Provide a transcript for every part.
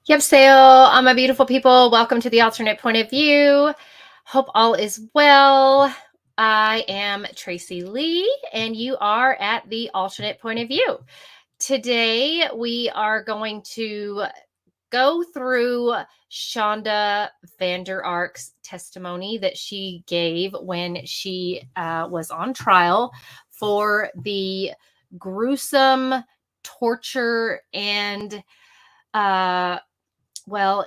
Yep, my beautiful people. Welcome to the alternate point of view. Hope all is well. I am Tracy Lee, and you are at the alternate point of view. Today, we are going to go through Shanda Vander Ark's testimony that she gave when she was on trial for the gruesome torture and uh, well,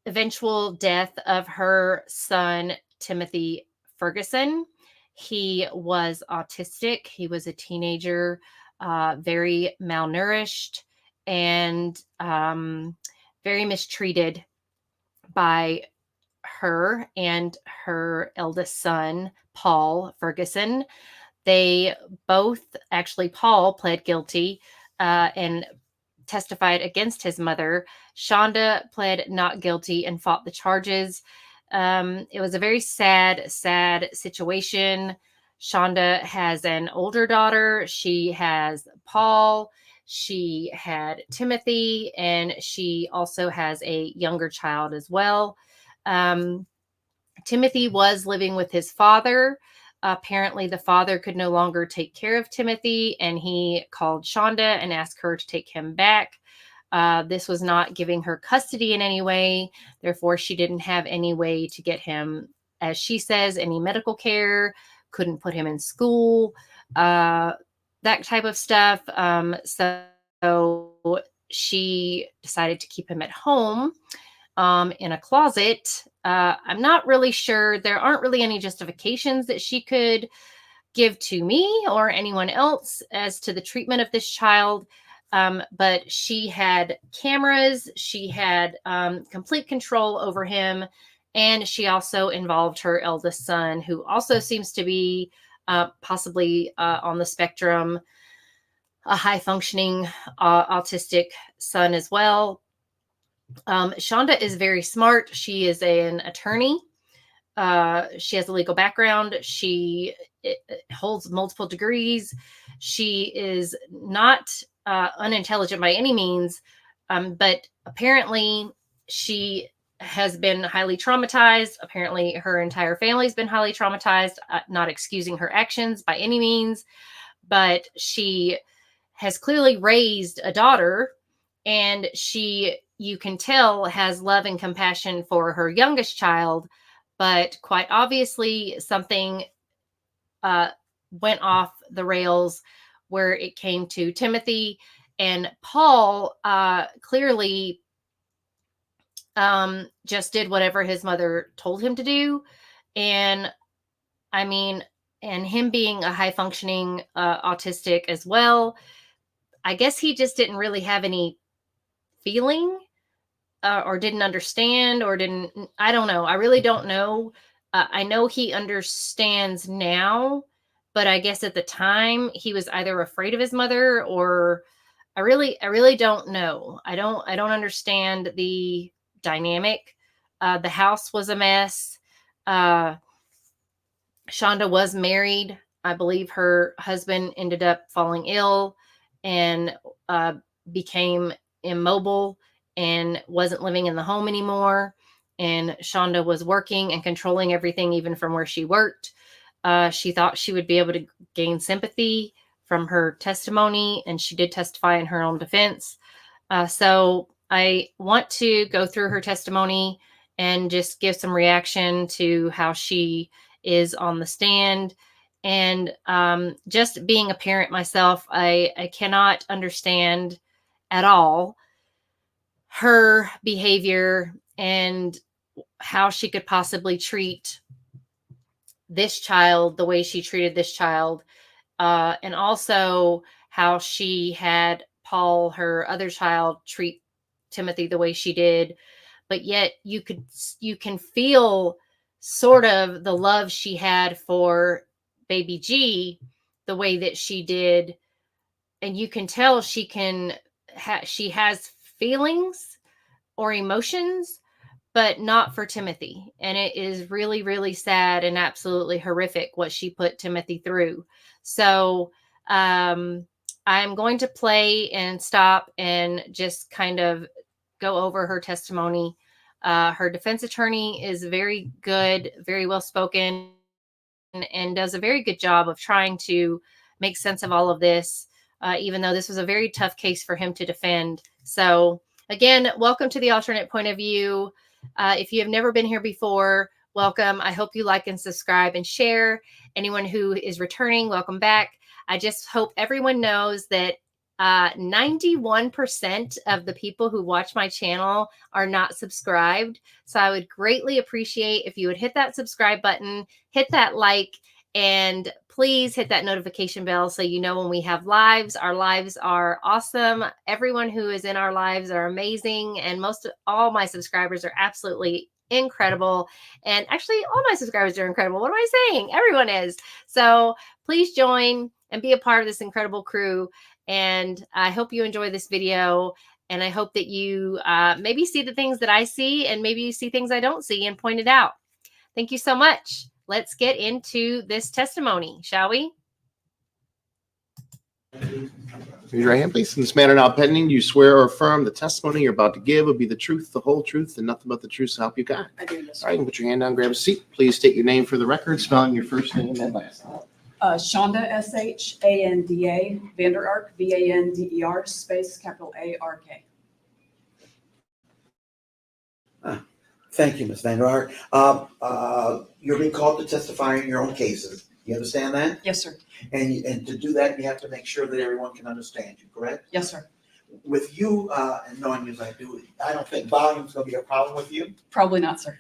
eventual death of her son, Timothy Ferguson. He was autistic. He was a teenager, very malnourished, and very mistreated by her and her eldest son, Paul Ferguson. They both, actually, Paul pled guilty and testified against his mother. Shanda pled not guilty and fought the charges. It was a very sad, sad situation. Shanda has an older daughter. She has Paul. She had Timothy, and she also has a younger child as well. Um, Timothy was living with his father. Apparently, the father could no longer take care of Timothy, and he called Shanda and asked her to take him back. This was not giving her custody in any way. Therefore, she didn't have any way to get him, as she says, any medical care, couldn't put him in school, uh, that type of stuff. So she decided to keep him at home in a closet. I'm not really sure. There aren't really any justifications that she could give to me or anyone else as to the treatment of this child. But she had cameras, she had complete control over him, and she also involved her eldest son, who also seems to be possibly on the spectrum, a high functioning autistic son as well. Shanda is very smart. She is an attorney. She has a legal background. She holds multiple degrees. She is not unintelligent by any means, but apparently she has been highly traumatized. Apparently, her entire family's been highly traumatized, not excusing her actions by any means, but she has clearly raised a daughter, and she, you can tell, has love and compassion for her youngest child, but quite obviously something uh, went off the rails where it came to Timothy. And Paul clearly just did whatever his mother told him to do. And I mean, and him being a high functioning autistic as well, I guess he just didn't really have any feeling, or didn't understand, or didn't, I don't know. I really don't know. I know he understands now, but I guess at the time he was either afraid of his mother, or I really don't know. I don't understand the dynamic. The house was a mess. Uh, Shanda was married. I believe her husband ended up falling ill and became immobile and wasn't living in the home anymore. And Shanda was working and controlling everything, even from where she worked. She thought she would be able to gain sympathy from her testimony, and she did testify in her own defense. So I want to go through her testimony and just give some reaction to how she is on the stand. And just being a parent myself, I cannot understand at all her behavior and how she could possibly treat this child the way she treated this child. And also how she had Paul, her other child, treat Timothy the way she did. But yet you can feel sort of the love she had for baby G, the way that she did. And you can tell she has feelings or emotions, but not for Timothy. And it is really, really sad and absolutely horrific what she put Timothy through. So I'm going to play and stop and just kind of go over her testimony. Her defense attorney is very good, very well spoken, and does a very good job of trying to make sense of all of this, even though this was a very tough case for him to defend. So, again, welcome to the alternate point of view. If you have never been here before, welcome. I hope you like and subscribe and share. Anyone who is returning, welcome back. I just hope everyone knows that 91% of the people who watch my channel are not subscribed. So I would greatly appreciate if you would hit that subscribe button, hit that like, and please hit that notification bell so you know when we have lives. Our lives are awesome. Everyone who is in our lives are amazing. And all my subscribers are absolutely incredible. And actually, all my subscribers are incredible. What am I saying? Everyone is. So please join and be a part of this incredible crew. And I hope you enjoy this video. And I hope that you maybe see the things that I see, and maybe you see things I don't see and point it out. Thank you so much. Let's get into this testimony, shall we? Raise your right hand, please. In this matter now pending, you swear or affirm the testimony you're about to give will be the truth, the whole truth, and nothing but the truth, so help you God. I do, yes, All right, you can put your hand down, grab a seat. Please state your name for the record, spelling your first name and last name. Shanda, Shanda Vander Ark, Vander, space capital A-R-K. Thank you, Ms. Vander Ark. You're being called to testify in your own cases. You understand that? Yes, sir. And to do that, you have to make sure that everyone can understand you, correct? Yes, sir. With you and knowing you as I do, I don't think volume's going to be a problem with you. Probably not, sir.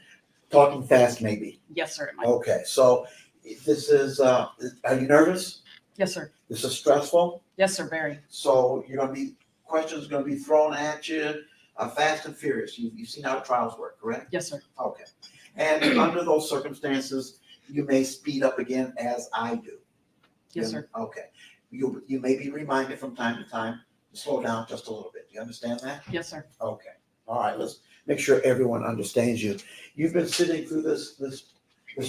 Talking fast, maybe. Yes, sir. It might. Okay, so this is, are you nervous? Yes, sir. This is stressful? Yes, sir. Very. So you're going to be, questions going to be thrown at you fast and furious. You've seen how trials work, correct? Yes, sir. Okay. And under those circumstances, you may speed up again as I do. Yes, sir. Okay. You may be reminded from time to time to slow down just a little bit. Do you understand that? Yes, sir. Okay. All right. Let's make sure everyone understands you. You've been sitting through this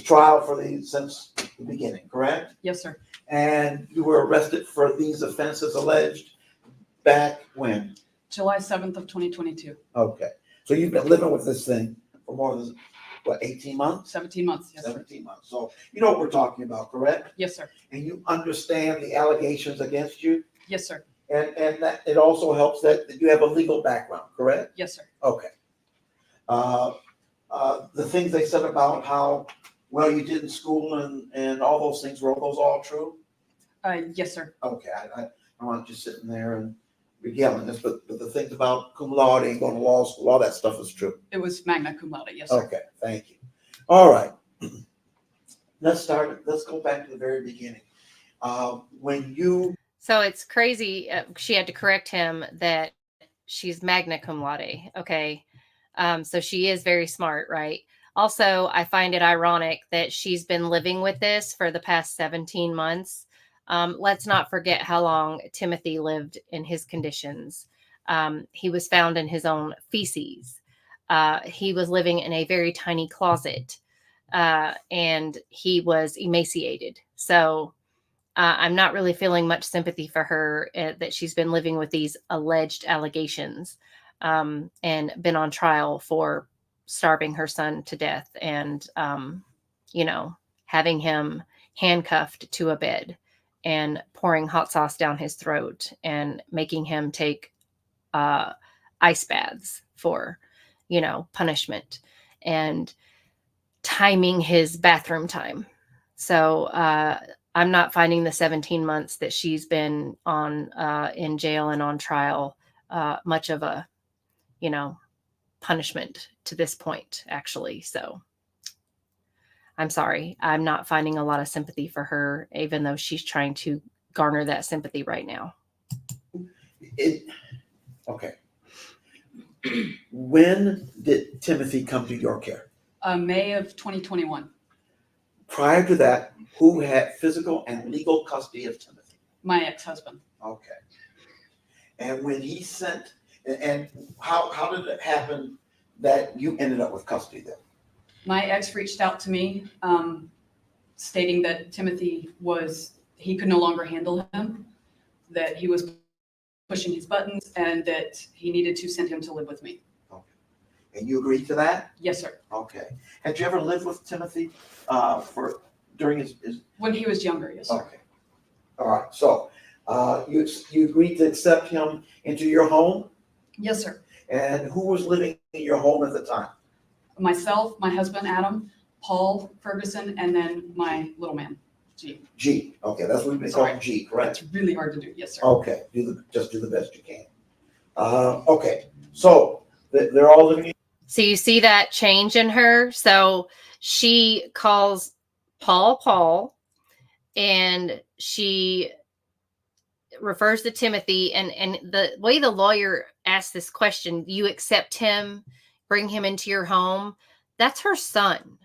trial since the beginning, correct? Yes, sir. And you were arrested for these offenses alleged back when? July 7th of 2022. Okay. So you've been living with this thing for more than, what, 18 months? 17 months. Yes, sir. 17 months. So you know what we're talking about, correct? Yes, sir. And you understand the allegations against you? Yes, sir. And that it also helps that you have a legal background, correct? Yes, sir. Okay. The things they said about how well you did in school and all those things, were those all true? Yes, sir. Okay. I don't want you sitting there and regaling this, but the things about cum laude and going to law school, all that stuff is true. It was magna cum laude. Yes, sir. Okay. Thank you. All right. Let's go back to the very beginning. So it's crazy. She had to correct him that she's magna cum laude. Okay. So she is very smart, right? Also, I find it ironic that she's been living with this for the past 17 months. Let's not forget how long Timothy lived in his conditions. He was found in his own feces. He was living in a very tiny closet, and he was emaciated. So I'm not really feeling much sympathy for her that she's been living with these alleged allegations, and been on trial for starving her son to death and, having him handcuffed to a bed and pouring hot sauce down his throat and making him take ice baths for, punishment, and timing his bathroom time. So I'm not finding the 17 months that she's been on in jail and on trial much of a, punishment to this point, actually. So I'm sorry. I'm not finding a lot of sympathy for her, even though she's trying to garner that sympathy right now. Okay. When did Timothy come to your care? May of 2021. Prior to that, who had physical and legal custody of Timothy? My ex-husband. Okay. And when he sent, and how did it happen that you ended up with custody then? My ex reached out to me, stating that Timothy he could no longer handle him, that he was pushing his buttons, and that he needed to send him to live with me. And you agreed to that? Yes, sir. Okay. Had you ever lived with Timothy during his When he was younger, yes, sir. Okay. All right. So you agreed to accept him into your home? Yes, sir. And who was living in your home at the time? Myself, my husband, Adam, Paul Ferguson, and then my little man, G. G. Okay, that's what we've been Sorry. calling G, correct? That's really hard to do. Yes, sir. Okay, just do the best you can. Okay, so they're all living. So you see that change in her. So she calls Paul, and she refers to Timothy. And the way the lawyer asked this question, you accept him, bring him into your home. That's her son.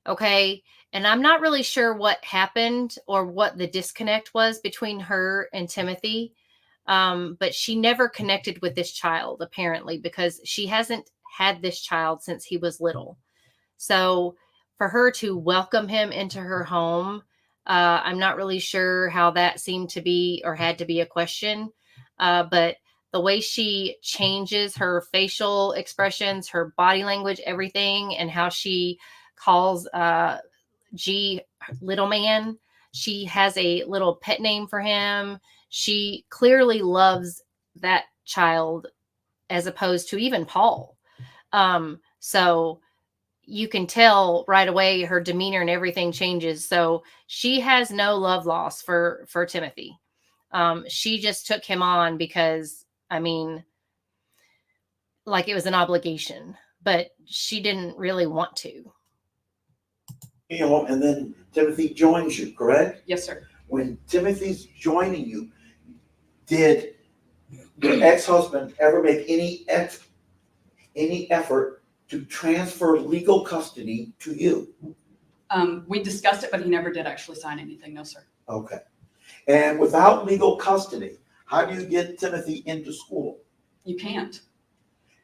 Okay. And I'm not really sure what happened or what the disconnect was between her and Timothy. But she never connected with this child, apparently, because she hasn't had this child since he was little. So for her to welcome him into her home, I'm not really sure how that seemed to be or had to be a question. But the way she changes her facial expressions, her body language, everything, and how she calls G little man, she has a little pet name for him. She clearly loves that child as opposed to even Paul. So you can tell right away her demeanor and everything changes. So she has no love loss for Timothy. She just took him on because, I mean, like it was an obligation, but she didn't really want to. Your home, and then Timothy joins you, correct? Yes, sir. When Timothy's joining you, did your ex-husband ever make any effort to transfer legal custody to you? We discussed it, but he never did actually sign anything. No, sir. Okay. And without legal custody, how do you get Timothy into school? You can't.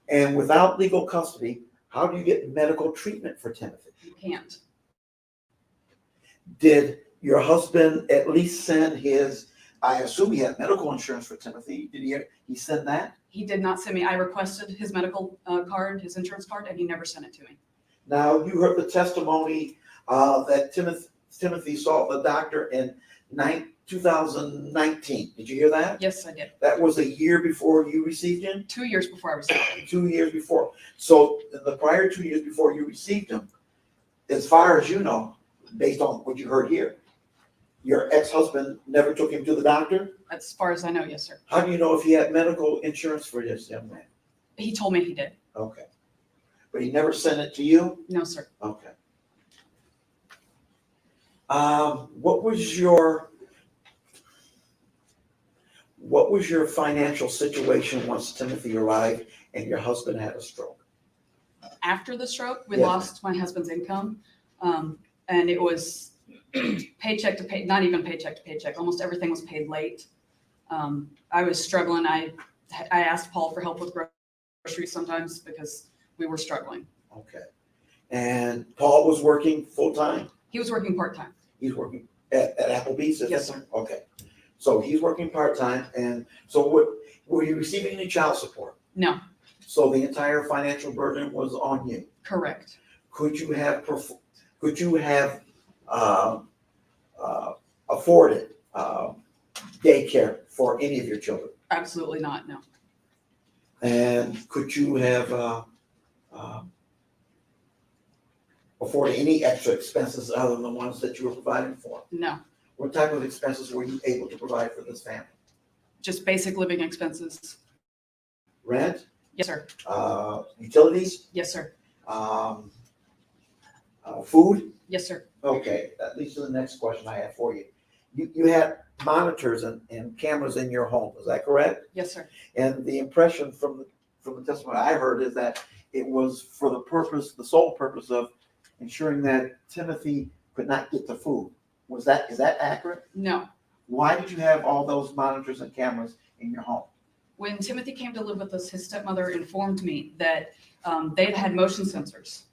And without legal custody, how do you get medical treatment for Timothy? You can't. Did your husband at least send his, I assume he had medical insurance for Timothy. Did he send that? He did not send me. I requested his medical card, his insurance card, and he never sent it to me. Now, you heard the testimony that Timothy saw the doctor in 2019. Did you hear that? Yes, I did. That was a year before you received him? 2 years before I received him. 2 years before. So in the prior 2 years before you received him, as far as you know, based on what you heard here, your ex-husband never took him to the doctor? As far as I know, yes, sir. How do you know if he had medical insurance for this young man? He told me he did. Okay. But he never sent it to you? No, sir. Okay. What was your financial situation once Timothy arrived and your husband had a stroke? After the stroke, we Yes. lost my husband's income. And it was paycheck to pay, not even paycheck to paycheck. Almost everything was paid late. I was struggling. I asked Paul for help with groceries sometimes because we were struggling. Okay. And Paul was working full-time? He was working part-time. He's working at Applebee's? Yes, sir. Okay. So he's working part-time, and so were you receiving any child support? No, So the entire financial burden was on you. correct. Could you have afforded daycare for any of your children? Absolutely not, no. And could you have afforded any extra expenses other than the ones that you were providing for? No, What type of expenses were you able to provide for this family? just basic living expenses. Rent, Yes, sir. utilities, Yes, sir. food? Yes, sir. Okay, that leads to the next question I have for you. You had monitors and cameras in your home, is that correct? Yes, sir. And the impression from the testimony I heard is that it was for the sole purpose of ensuring that Timothy could not get the food. Is that accurate? No. Why did you have all those monitors and cameras in your home? When Timothy came to live with us, his stepmother informed me that they had motion sensors.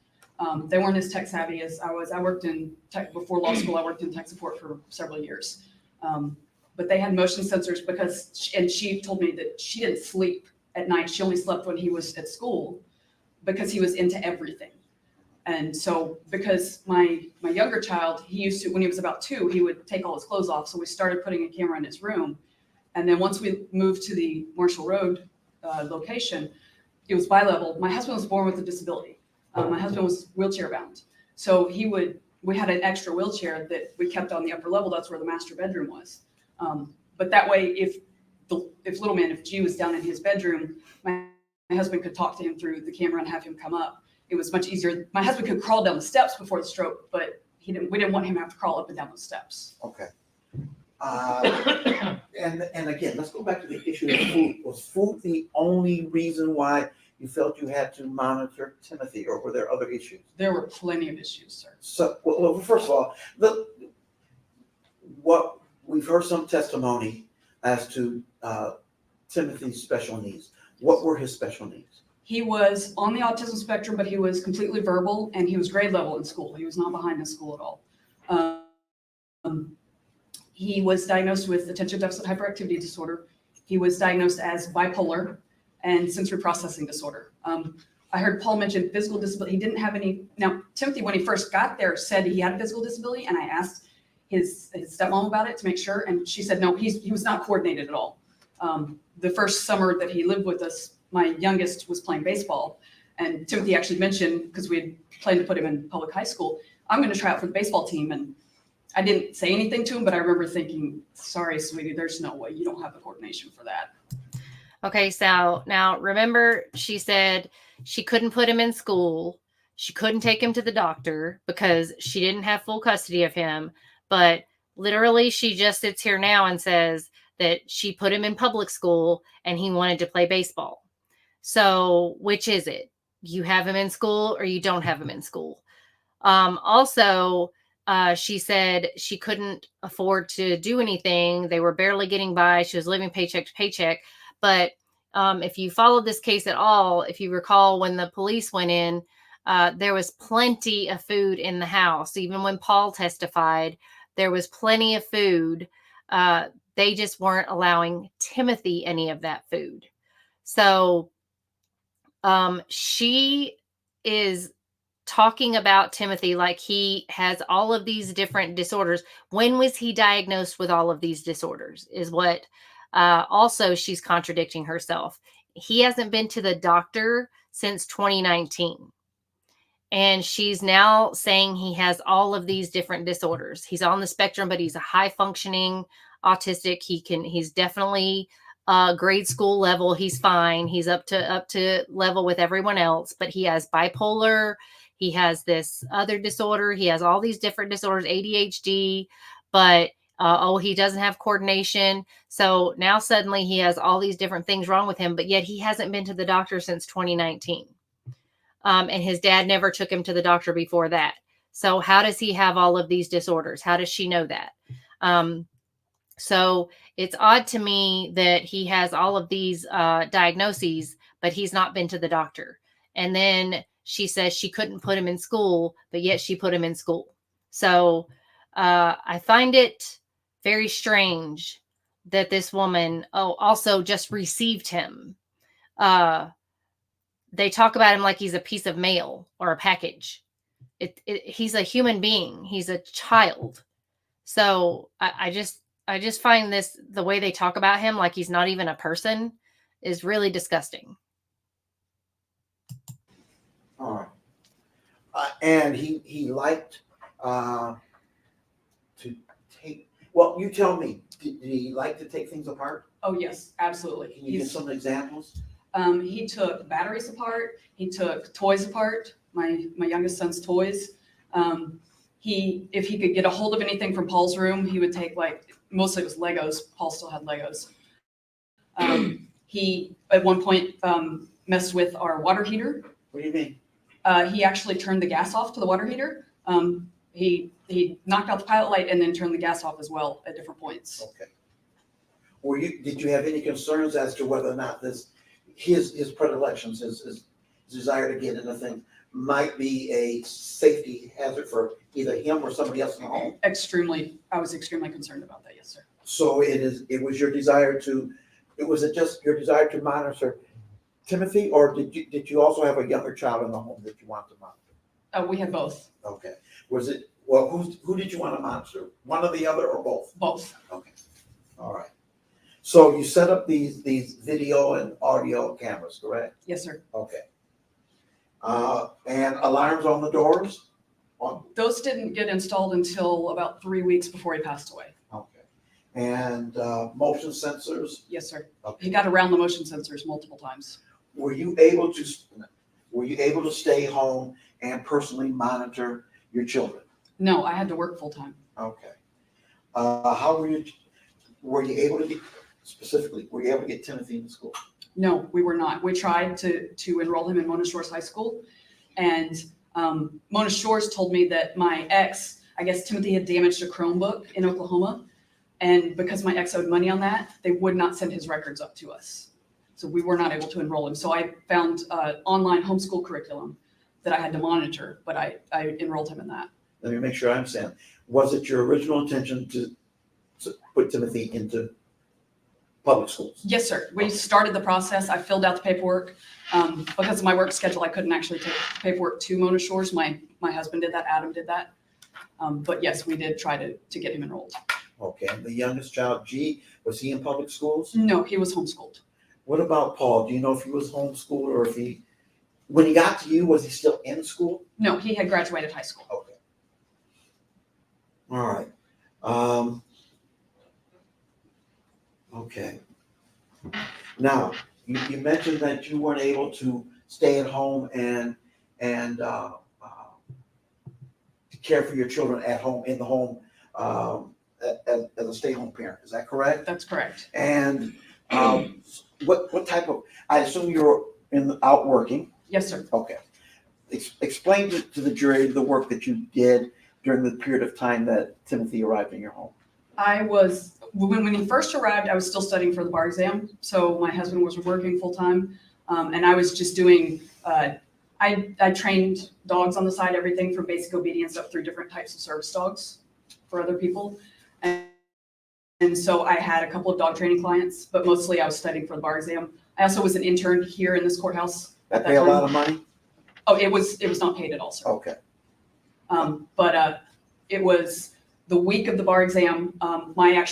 They weren't as tech savvy as I was. I worked in tech before law school. I worked in tech support for several years. But they had motion sensors and she told me that she didn't sleep at night. She only slept when he was at school. because he was into everything. And so because my younger child, he used to, when he was about 2, he would take all his clothes off. So we started putting a camera in his room. And then once we moved to the Marshall Road location, it was bi-level. My husband was born with a disability. My husband was wheelchair bound. So we had an extra wheelchair that we kept on the upper level. That's where the master bedroom was. But that way, if G was down in his bedroom, my husband could talk to him through the camera and have him come up. It was much easier. My husband could crawl down the steps before the stroke, but we didn't want him to have to crawl up and down those steps. Okay. And again, let's go back to the issue of food. Was food the only reason why you felt you had to monitor Timothy, or were there other issues? There were plenty of issues, sir. So, well, first of all, what we've heard some testimony as to Timothy's special needs. What were his special needs? He was on the autism spectrum, but he was completely verbal, and he was grade level in school. He was not behind in school at all. He was diagnosed with attention deficit hyperactivity disorder. He was diagnosed as bipolar and sensory processing disorder. I heard Paul mention physical disability. He didn't have any. Now, Timothy, when he first got there, said he had a physical disability, and I asked his stepmom about it to make sure, and she said no, he was not coordinated at all. The first summer that he lived with us, my youngest was playing baseball, and Timothy actually mentioned, because we had planned to put him in public high school, I'm going to try out for the baseball team. And I didn't say anything to him, but I remember thinking, sorry, sweetie, there's no way. You don't have the coordination for that. Okay, so now remember, she said she couldn't put him in school. She couldn't take him to the doctor because she didn't have full custody of him. But literally, she just sits here now and says that she put him in public school and he wanted to play baseball. So which is it? You have him in school or you don't have him in school? Also, she said she couldn't afford to do anything. They were barely getting by. She was living paycheck to paycheck. But if you followed this case at all, if you recall when the police went in, there was plenty of food in the house. Even when Paul testified, there was plenty of food. They just weren't allowing Timothy any of that food. So she is talking about Timothy like he has all of these different disorders. When was he diagnosed with all of these disorders is what also she's contradicting herself. He hasn't been to the doctor since 2019. And she's now saying he has all of these different disorders. He's on the spectrum, but he's a high functioning autistic. He's definitely grade school level. He's fine. He's up to level with everyone else, but he has bipolar. He has this other disorder. He has all these different disorders, ADHD, but he doesn't have coordination. So now suddenly he has all these different things wrong with him, but yet he hasn't been to the doctor since 2019. And his dad never took him to the doctor before that. So how does he have all of these disorders? How does she know that? So it's odd to me that he has all of these diagnoses, but he's not been to the doctor. And then she says she couldn't put him in school, but yet she put him in school. So I find it very strange that this woman also just received him. They talk about him like he's a piece of mail or a package. He's a human being. He's a child. So I just find the way they talk about him like he's not even a person is really disgusting. All right. And he liked to take, well, you tell me, did he like to take things apart? Oh, yes, absolutely. Can you give some examples? He took batteries apart. He took toys apart, my youngest son's toys. If he could get a hold of anything from Paul's room, he would take, like, mostly it was Legos. Paul still had Legos. He, at one point, messed with our water heater. What do you mean? He actually turned the gas off to the water heater. He knocked out the pilot light and then turned the gas off as well at different points. Okay. Did you have any concerns as to whether or not his predilections, his desire to get into things might be a safety hazard for either him or somebody else in the home? I was extremely concerned about that, yes, sir. So it was just your desire to monitor Timothy, or did you also have a younger child in the home that you wanted to monitor? We had both. Okay. Was it, well, who did you want to monitor? One or the other or both? Both. Okay. All right. So you set up these video and audio cameras, correct? Yes, sir. Okay. And alarms on the doors? Those didn't get installed until about 3 weeks before he passed away. Okay. And motion sensors? Yes, sir. Okay. He got around the motion sensors multiple times. Were you able to stay home and personally monitor your children? No, I had to work full time. Okay. How were you able to get, specifically, were you able to get Timothy into school? No, we were not. We tried to enroll him in Mona Shores High School, and Mona Shores told me that my ex, I guess Timothy had damaged a Chromebook in Oklahoma, and because my ex owed money on that, they would not send his records up to us. So we were not able to enroll him. So I found online homeschool curriculum that I had to monitor, but I enrolled him in that. Let me make sure I understand. Was it your original intention to put Timothy into public schools? Yes, sir. We started the process. I filled out the paperwork. Because of my work schedule, I couldn't actually take paperwork to Mona Shores. My husband did that. Adam did that. But yes, we did try to get him enrolled. Okay. And the youngest child, G, was he in public schools? No, he was homeschooled. What about Paul? Do you know if he was homeschooled or if when he got to you, was he still in school? No, he had graduated high school. Okay. All right. Okay. Now, you mentioned that you weren't able to stay at home and care for your children at home, in the home, as a stay-home parent. Is that correct? That's correct. And what type of, I assume you're out working. Yes, sir. Okay. Explain to the jury the work that you did during the period of time that Timothy arrived in your home. When he first arrived, I was still studying for the bar exam. So my husband was working full time. And I was just doing, I trained dogs on the side, everything from basic obedience up through different types of service dogs for other people. And so I had a couple of dog training clients, but mostly I was studying for the bar exam. I also was an intern here in this courthouse. That pay a lot of money? Oh, it was not paid at all, sir. Okay. But it was the week of the bar exam. My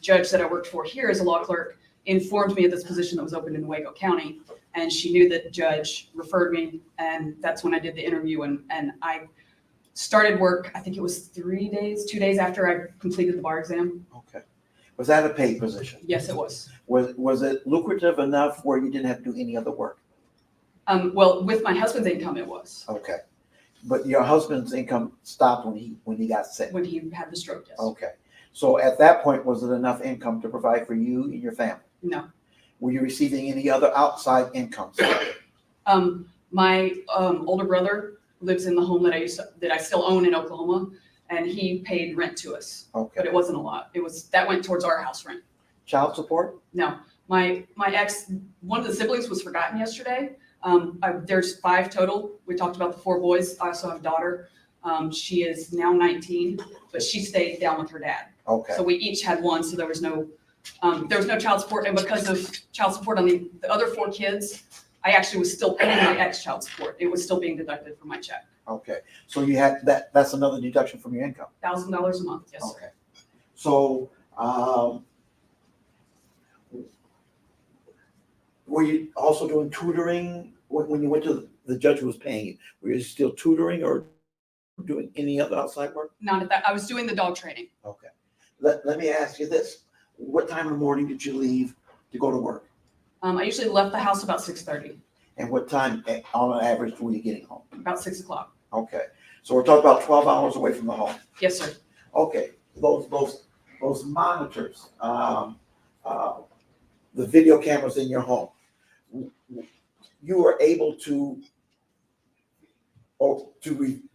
judge that I worked for here as a law clerk informed me of this position that was open in Nuevo County, and she knew that the judge referred me, and that's when I did the interview, and I started work. I think it was 2 days after I completed the bar exam. Okay. Was that a paid position? Yes, it was. Was it lucrative enough where you didn't have to do any other work? Well, with my husband's income, it was. Okay. But your husband's income stopped when he got sick? When he had the stroke, yes. Okay. So at that point, was it enough income to provide for you and your family? No. Were you receiving any other outside income? My older brother lives in the home that I still own in Oklahoma, and he paid rent to us, Okay. but it wasn't a lot. That went towards our house rent. Child support? No, my ex, one of the siblings was forgotten yesterday. There's 5 total. We talked about the 4 boys. I also have a daughter. She is now 19, but she stayed down with her dad. Okay. So we each had one, so there was no child support. And because of child support on the other 4 kids, I actually was still paying my ex child support. It was still being deducted from my check. Okay. So you had that's another deduction from your income? $1,000 a month, yes, sir. Okay. So, were you also doing tutoring when you went to the judge who was paying you? Were you still tutoring or doing any other outside work? Not at that. I was doing the dog training. Okay. Let me ask you this. What time in the morning did you leave to go to work? I usually left the house about 6:30, And what time on average were you getting home? about 6 o'clock. Okay. So we're talking about 12 hours away from the home. Yes, sir. Okay. Those monitors, the video cameras in your home, you were able to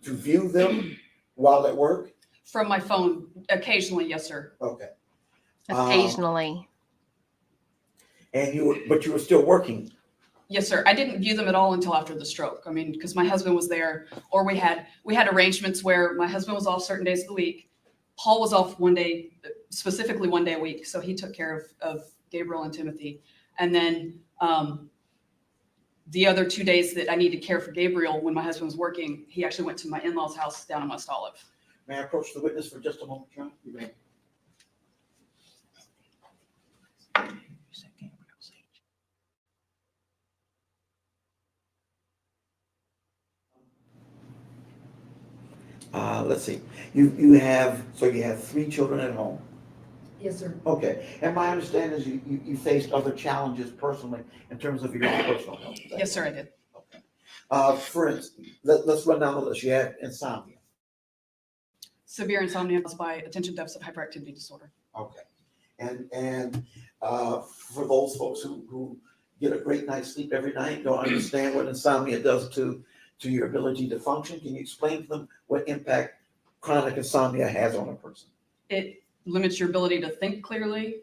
view them while at work? From my phone, occasionally, yes, sir. Okay. Occasionally. But you were still working. Yes, sir. I didn't view them at all until after the stroke. I mean, because my husband was there, or we had arrangements where my husband was off certain days of the week. Paul was off one day, specifically one day a week, so he took care of Gabriel and Timothy. And then the other 2 days that I needed to care for Gabriel when my husband was working, he actually went to my in-laws' house down in West Olive. May I approach the witness for just a moment, John? You may. Let's see. You have 3 children at home. Yes, sir. Okay. And my understanding is you faced other challenges personally in terms of your own personal health. Yes, sir, I did. For instance, let's run down the list. You had insomnia. Severe insomnia caused by attention deficit hyperactivity disorder. Okay. And for those folks who get a great night's sleep every night, don't understand what insomnia does to your ability to function, can you explain to them what impact chronic insomnia has on a person? It limits your ability to think clearly.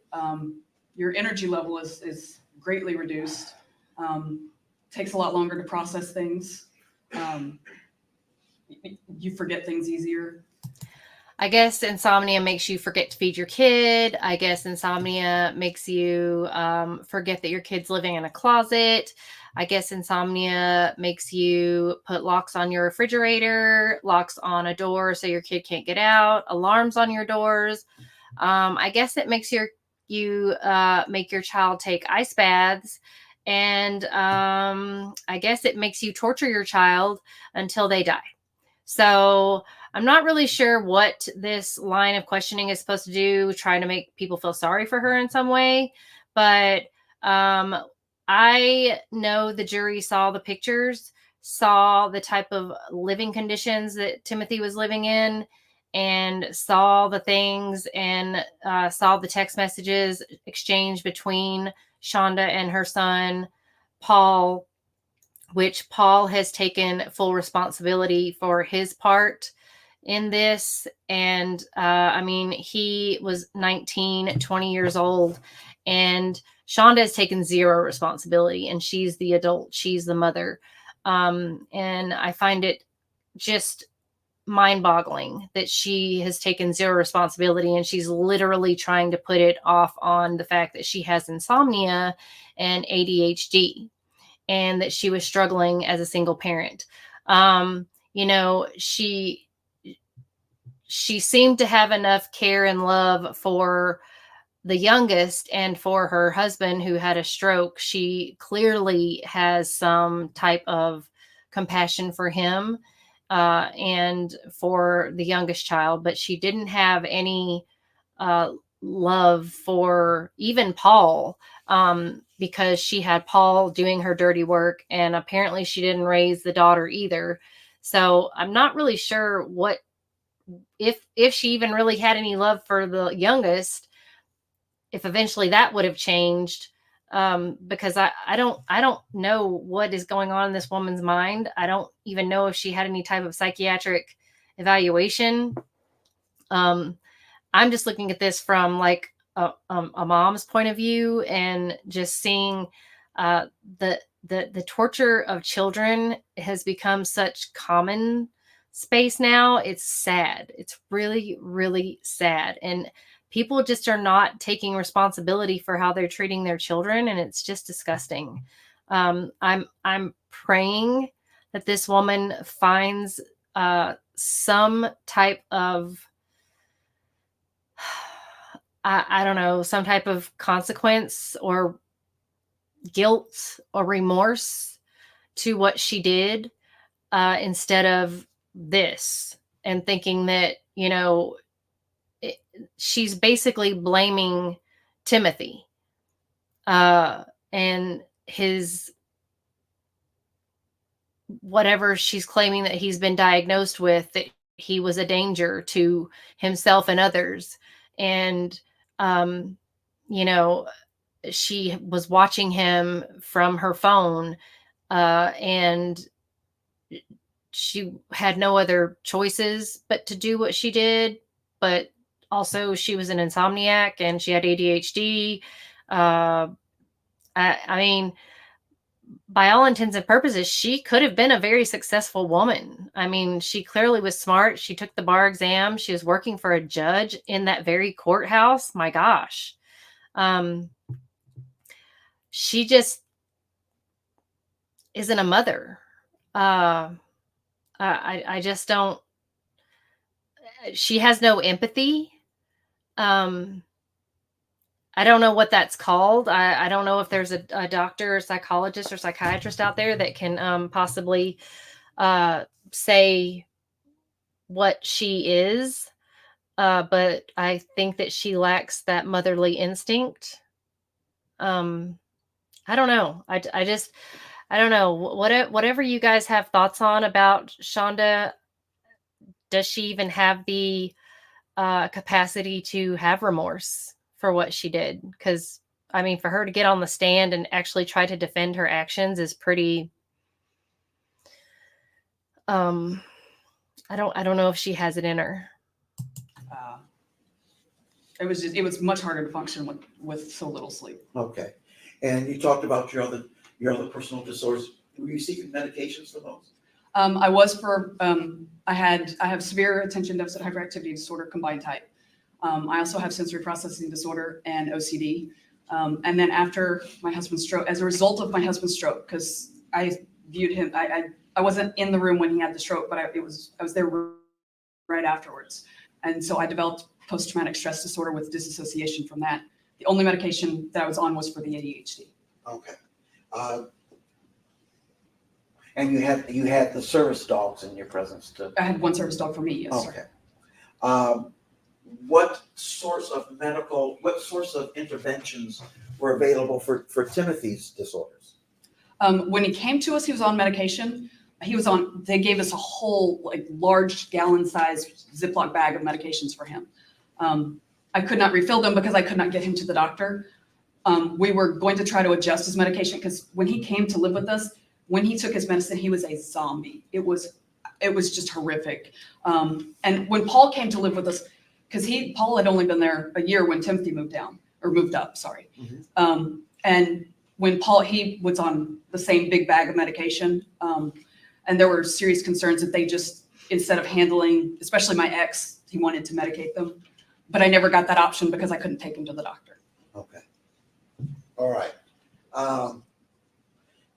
Your energy level is greatly reduced. Takes a lot longer to process things. You forget things easier. I guess insomnia makes you forget to feed your kid. I guess insomnia makes you forget that your kid's living in a closet. I guess insomnia makes you put locks on your refrigerator, locks on a door so your kid can't get out, alarms on your doors. I guess it makes you make your child take ice baths. And I guess it makes you torture your child until they die. So I'm not really sure what this line of questioning is supposed to do, trying to make people feel sorry for her in some way. But I know the jury saw the pictures, saw the type of living conditions that Timothy was living in, and saw the things and saw the text messages exchanged between Shanda and her son, Paul, which Paul has taken full responsibility for his part in this. And I mean, he was 19, 20 years old, and Shanda has taken zero responsibility, and she's the adult, she's the mother. And I find it just mind-boggling that she has taken zero responsibility, and she's literally trying to put it off on the fact that she has insomnia and ADHD, and that she was struggling as a single parent. She seemed to have enough care and love for the youngest and for her husband who had a stroke. She clearly has some type of compassion for him and for the youngest child, but she didn't have any love for even Paul, because she had Paul doing her dirty work, and apparently she didn't raise the daughter either. So I'm not really sure if she even really had any love for the youngest, if eventually that would have changed, because I don't know what is going on in this woman's mind. I don't even know if she had any type of psychiatric evaluation. I'm just looking at this from like a mom's point of view, and just seeing the torture of children has become such common space now. It's sad. It's really, really sad. And people just are not taking responsibility for how they're treating their children, and it's just disgusting. I'm praying that this woman finds some type of I don't know, some type of consequence or guilt or remorse to what she did, instead of this, and thinking that, she's basically blaming Timothy and his whatever she's claiming that he's been diagnosed with, that he was a danger to himself and others. And she was watching him from her phone, and she had no other choices but to do what she did. But also she was an insomniac and she had ADHD. I mean, by all intents and purposes, she could have been a very successful woman. I mean, she clearly was smart. She took the bar exam. She was working for a judge in that very courthouse. My gosh. isn't a mother. Uh, I just don't. She has no empathy. Um, I don't know what that's called. I don't know if there's a doctor or psychologist or psychiatrist out there that can possibly say what she is. But I think that she lacks that motherly instinct. Um, I don't know. I just, I don't know. Whatever you guys have thoughts on about Shanda, does she even have the capacity to have remorse for what she did? Because I mean, for her to get on the stand and actually try to defend her actions is pretty. Um, I don't know if she has it in her. Uh, it was much harder to function with so little sleep. Okay. And you talked about your other personal disorders. Were you seeking medications for those? I was for, I have severe attention deficit hyperactivity disorder combined type. I also have sensory processing disorder and OCD. And then after my husband's stroke, as a result of my husband's stroke, because I viewed him, I wasn't in the room when he had the stroke, but I was there right afterwards. And so I developed post-traumatic stress disorder with disassociation from that. The only medication that I was on was for the ADHD. Okay. And you had the service dogs in your presence too. I had one service dog for me, yes, Okay. sir. What sorts of interventions were available for Timothy's disorders? When he came to us, he was on medication. They gave us a whole large gallon-sized Ziploc bag of medications for him. I could not refill them because I could not get him to the doctor. We were going to try to adjust his medication because when he came to live with us, when he took his medicine, he was a zombie. It was just horrific. And when Paul came to live with us, because Paul had only been there a year when Timothy moved up, sorry. Mm-hmm. And when he was on the same big bag of medication, and there were serious concerns that they just, instead of handling, especially my ex, he wanted to medicate them. But I never got that option because I couldn't take him to the doctor. Okay. All right.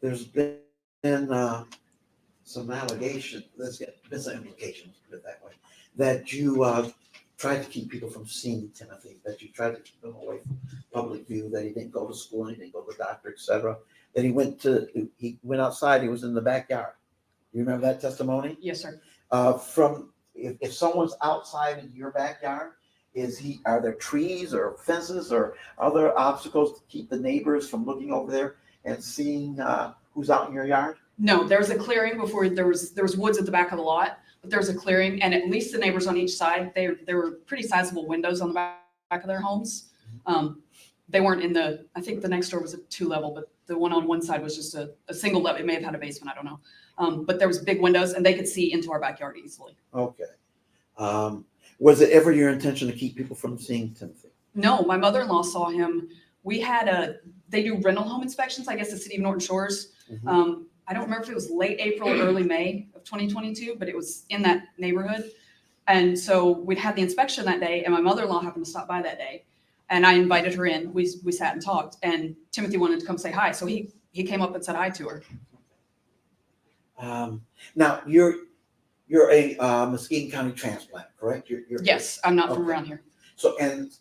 There's been some allegations, let's get some implications, put it that way, that you tried to keep people from seeing Timothy, that you tried to keep him away from public view, that he didn't go to school, he didn't go to the doctor, etc. That he went outside, he was in the backyard. You remember that testimony? Yes, sir. If someone's outside in your backyard, are there trees or fences or other obstacles to keep the neighbors from looking over there and seeing who's out in your yard? No, there was a clearing before. There was woods at the back of the lot, but there was a clearing, and at least the neighbors on each side, there were pretty sizable windows on the back of their homes. They weren't in I think the next door was a 2-level, but the one on one side was just a single level. It may have had a basement, I don't know. But there was big windows, and they could see into our backyard easily. Okay. Was it ever your intention to keep people from seeing Timothy? No, my mother-in-law saw him. They do rental home inspections, I guess, the city of Norton Shores. Mm-hmm. I don't remember if it was late April or early May of 2022, but it was in that neighborhood. And so we'd had the inspection that day, and my mother-in-law happened to stop by that day. And I invited her in. We sat and talked, and Timothy wanted to come say hi. So he came up and said hi to her. Now you're a Muskegon County transplant, correct? Yes, I'm not from okay. around here. So and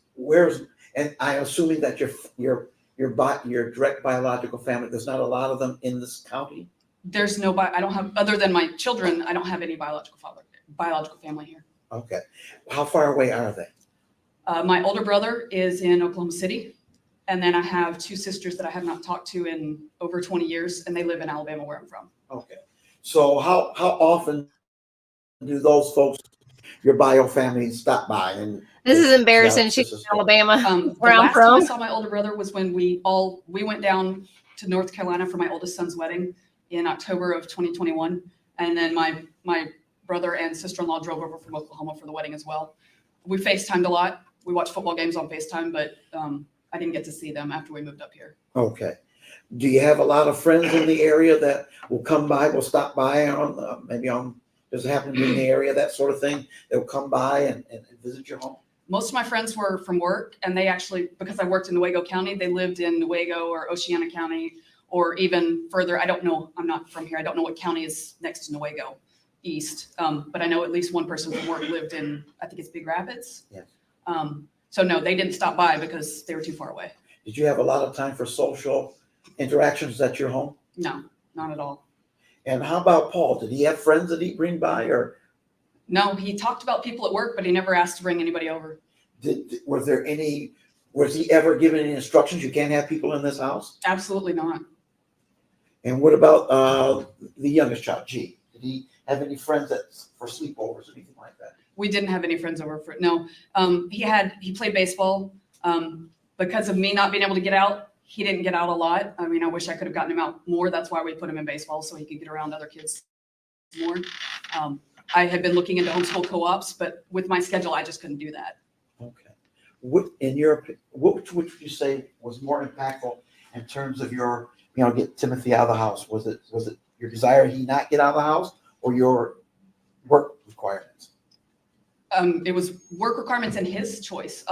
I'm assuming that your direct biological family, there's not a lot of them in this county? There's I don't have, other than my children, I don't have any biological family here. Okay. How far away are they? My older brother is in Oklahoma City. And then I have 2 sisters that I have not talked to in over 20 years, and they live in Alabama, where I'm from. Okay. So how often do those folks, your bio family, stop by? And This is embarrassing. She's in Alabama, where I'm last time I from. saw my older brother was when we went down to North Carolina for my oldest son's wedding in October of 2021. And then my brother and sister-in-law drove over from Oklahoma for the wedding as well. We FaceTimed a lot. We watched football games on FaceTime, but I didn't get to see them after we moved up here. Okay. Do you have a lot of friends in the area that will come by, will stop by does it happen to be in the area, that sort of thing? They'll come by and visit your home? Most of my friends were from work, and they actually, because I worked in Newaygo County, they lived in Newaygo or Oceana County or even further. I don't know. I'm not from here. I don't know what county is next to Newaygo East. But I know at least one person from work lived in, I think it's Big Rapids. Yes. So no, they didn't stop by because they were too far away. Did you have a lot of time for social interactions at your home? No, not at all. And how about Paul? Did he have friends that he'd bring by, or No, he talked about people at work, but he never asked to bring anybody over. was he ever given any instructions? You can't have people in this house? Absolutely not. And what about the youngest child, G? Did he have any friends for sleepovers or anything like that? We didn't have any friends over for no. He played baseball. Because of me not being able to get out, he didn't get out a lot. I mean, I wish I could have gotten him out more. That's why we put him in baseball, so he could get around other kids more. I had been looking into homeschool co-ops, but with my schedule, I just couldn't do that. Okay. What would you say was more impactful in terms of your, get Timothy out of the house? Was it your desire he not get out of the house, or your work requirements? It was work requirements and his choice.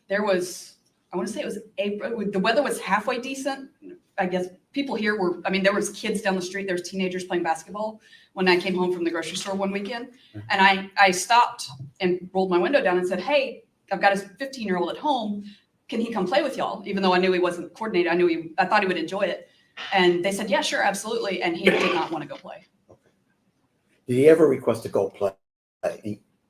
There was, I want to say it was April. The weather was halfway decent. I guess people here there was kids down the street. There was teenagers playing basketball when I came home from the grocery store one weekend. And I stopped and rolled my window down and said, hey, I've got a 15-year-old at home. Can he come play with y'all? Even though I knew he wasn't coordinated, I thought he would enjoy it. And they said, yeah, sure, absolutely. And he did not want to go play. Okay. Did he ever request to go play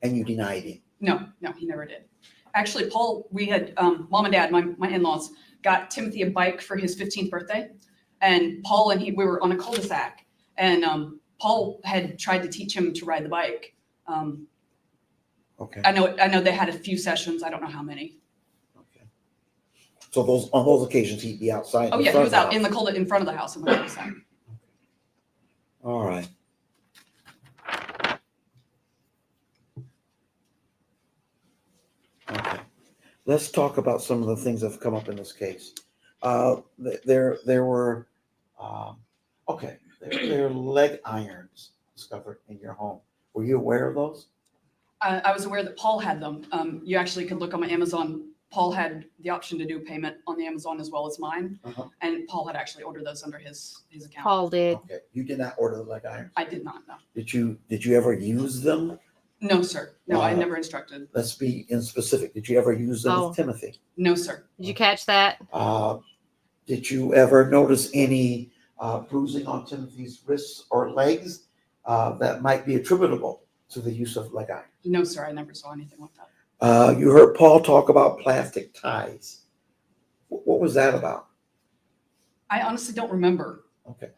and you denied him? No, he never did. Actually, Paul, we had mom and dad, my in-laws, got Timothy a bike for his 15th birthday. And Paul and we were on a cul-de-sac. And Paul had tried to teach him to ride the bike. Okay. I know they had a few sessions. I don't know how many. Okay. So on those occasions, he'd be outside. Oh yeah, he was out in front of the house in the cul-de-sac. All right. Okay. Let's talk about some of the things that have come up in this case. There were leg irons discovered in your home. Were you aware of those? I was aware that Paul had them. You actually could look on my Amazon. Paul had the option to do payment on the Amazon as well as mine. And Paul had actually ordered those under his account. Paul did. Okay. You did not order the leg irons? I did not, no. Did you ever use them? No, sir. No, I never instructed. Let's be in specific. Did you ever use them with Timothy? No, sir. Did you catch that? Did you ever notice any bruising on Timothy's wrists or legs that might be attributable to the use of leg irons? No, sir. I never saw anything like that. You heard Paul talk about plastic ties. What was that about? I honestly don't remember. Okay.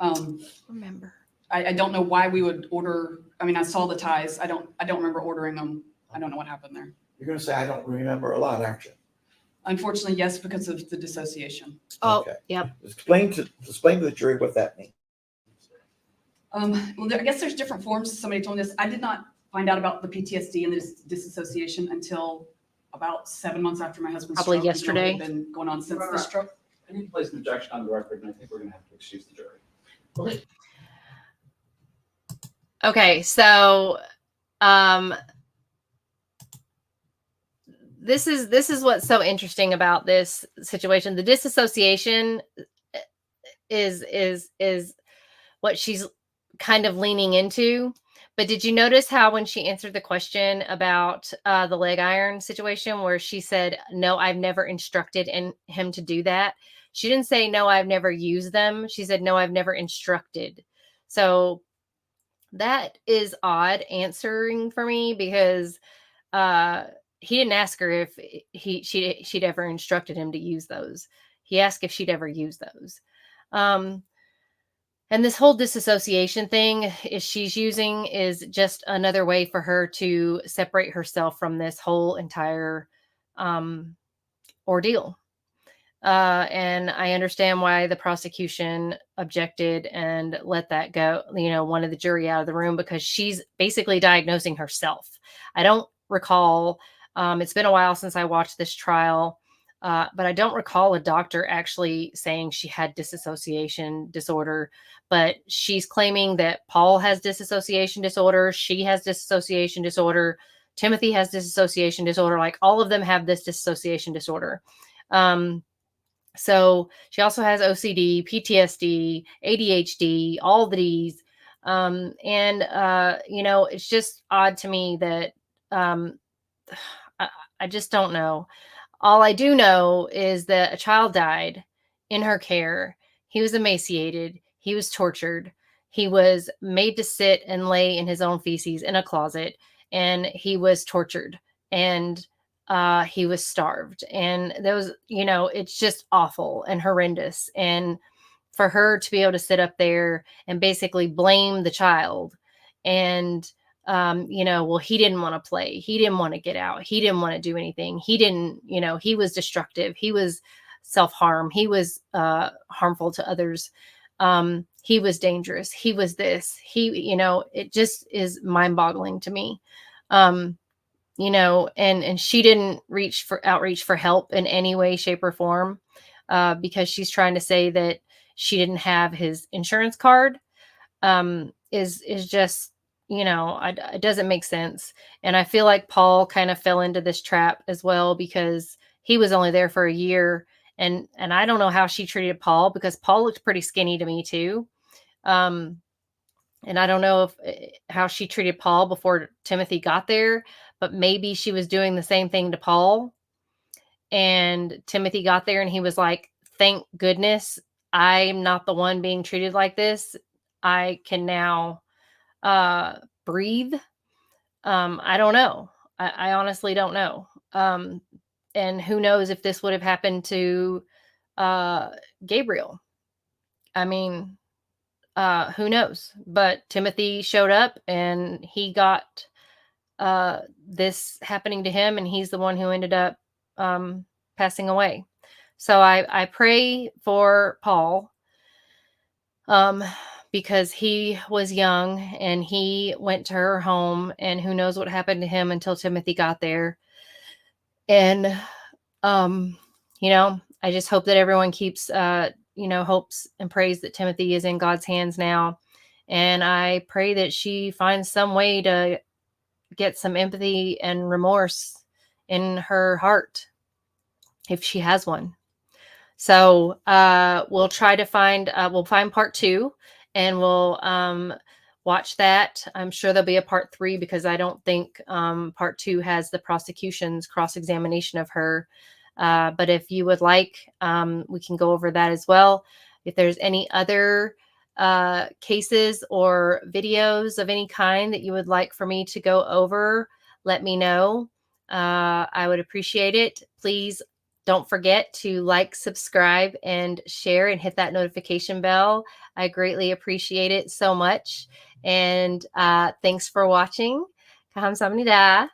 Remember. I don't know why we would order. I mean, I saw the ties. I don't remember ordering them. I don't know what happened there. You're going to say, I don't remember a lot, aren't you? Unfortunately, yes, because of the dissociation. Oh, Okay. yep. Explain to the jury what that means. Well, I guess there's different forms. Somebody told me this. I did not find out about the PTSD and the disassociation until about 7 months after my husband's Probably stroke. yesterday. It's been going on since the stroke. I need to place an objection on the record, and I think we're going to have to excuse the jury. Okay. Okay, so this is what's so interesting about this situation. The disassociation is what she's kind of leaning into. But did you notice how when she answered the question about the leg iron situation, where she said, "No, I've never instructed him to do that." She didn't say, "No, I've never used them." She said, "No, I've never instructed." So that is odd answering for me, because he didn't ask her if she'd ever instructed him to use those. He asked if she'd ever used those. And this whole disassociation thing she's using is just another way for her to separate herself from this whole entire ordeal. And I understand why the prosecution objected and let that go, wanted the jury out of the room, because she's basically diagnosing herself. I don't recall, it's been a while since I watched this trial, but I don't recall a doctor actually saying she had dissociation disorder. But she's claiming that Paul has dissociation disorder. She has dissociation disorder. Timothy has dissociation disorder. Like, all of them have this dissociation disorder. So she also has OCD, PTSD, ADHD, all these. It's just odd to me that um, I, I just don't know. All I do know is that a child died in her care. He was emaciated. He was tortured. He was made to sit and lay in his own feces in a closet, and he was tortured, and he was starved. And those, it's just awful and horrendous. And for her to be able to sit up there and basically blame the child and well, he didn't want to play. He didn't want to get out. He didn't want to do anything. He didn't, he was destructive. He was self-harm. He was harmful to others. He was dangerous. He was this. It just is mind-boggling to me. And she didn't outreach for help in any way, shape, or form, because she's trying to say that she didn't have his insurance card. Is just, it doesn't make sense. And I feel like Paul kind of fell into this trap as well, because he was only there for a year. And I don't know how she treated Paul, because Paul looked pretty skinny to me too. And I don't know how she treated Paul before Timothy got there, but maybe she was doing the same thing to Paul. And Timothy got there and he was like, thank goodness I'm not the one being treated like this. I can now breathe. I don't know. I honestly don't know. And who knows if this would have happened to Gabriel. I mean, who knows? But Timothy showed up and he got this happening to him, and he's the one who ended up passing away. So I pray for Paul, because he was young and he went to her home, and who knows what happened to him until Timothy got there. And I just hope that everyone keeps hopes and prays that Timothy is in God's hands now. And I pray that she finds some way to get some empathy and remorse in her heart, if she has one. So we'll try to find part 2, and we'll watch that. I'm sure there'll be a part 3, because I don't think part 2 has the prosecution's cross-examination of her. But if you would like, we can go over that as well. If there's any other cases or videos of any kind that you would like for me to go over, let me know. I would appreciate it. Please don't forget to like, subscribe, and share, and hit that notification bell. I greatly appreciate it so much. And thanks for watching. Kamsahamnida.